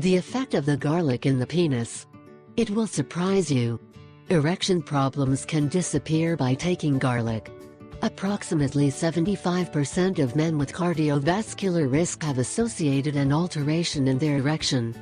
The effect of the garlic in the penis. It will surprise you. Erection problems can disappear by taking garlic. Approximately 75% of men with cardiovascular risk have associated an alteration in their erection.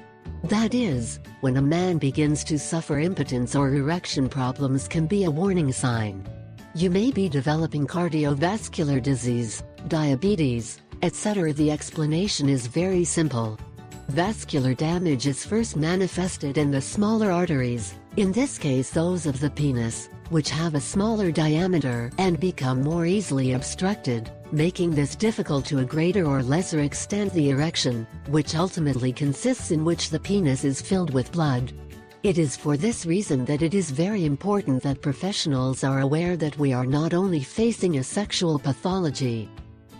That is, when a man begins to suffer impotence or erection problems can be a warning sign. You may be developing cardiovascular disease, diabetes, etc. The explanation is very simple. Vascular damage is first manifested in the smaller arteries, in this case those of the penis, which have a smaller diameter and become more easily obstructed, making this difficult to a greater or lesser extent the erection, which ultimately consists in which the penis is filled with blood. It is for this reason that it is very important that professionals are aware that we are not only facing a sexual pathology.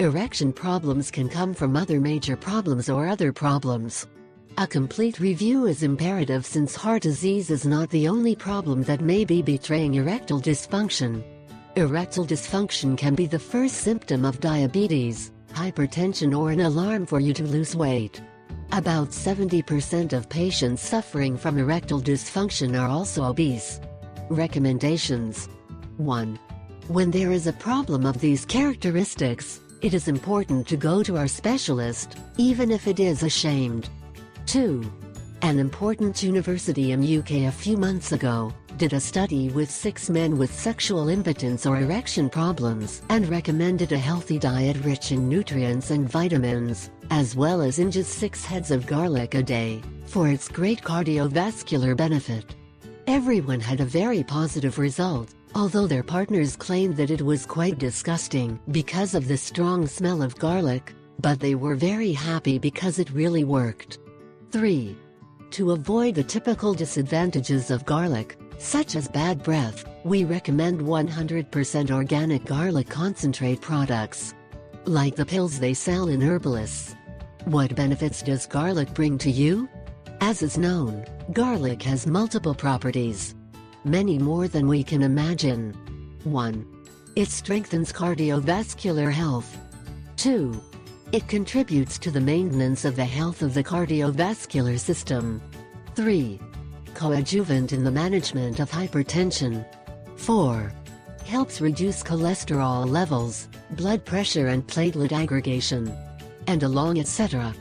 Erection problems can come from other major problems or other problems. A complete review is imperative since heart disease is not the only problem that may be betraying erectile dysfunction. Erectile dysfunction can be the first symptom of diabetes, hypertension or an alarm for you to lose weight. About 70% of patients suffering from erectile dysfunction are also obese. Recommendations: 1. When there is a problem of these characteristics, it is important to go to our specialist, even if it is ashamed. 2. An important university in UK a few months ago did a study with 6 men with sexual impotence or erection problems and recommended a healthy diet rich in nutrients and vitamins, as well as in just 6 heads of garlic a day, for its great cardiovascular benefit. Everyone had a very positive result, although their partners claimed that it was quite disgusting because of the strong smell of garlic, but they were very happy because it really worked. 3. To avoid the typical disadvantages of garlic, such as bad breath, we recommend 100% organic garlic concentrate products. Like the pills they sell in herbalists. What benefits does garlic bring to you? As is known, garlic has multiple properties. Many more than we can imagine. 1. It strengthens cardiovascular health. 2. It contributes to the maintenance of the health of the cardiovascular system. 3. Coadjuvant in the management of hypertension. 4. Helps reduce cholesterol levels, blood pressure and platelet aggregation. And along etc.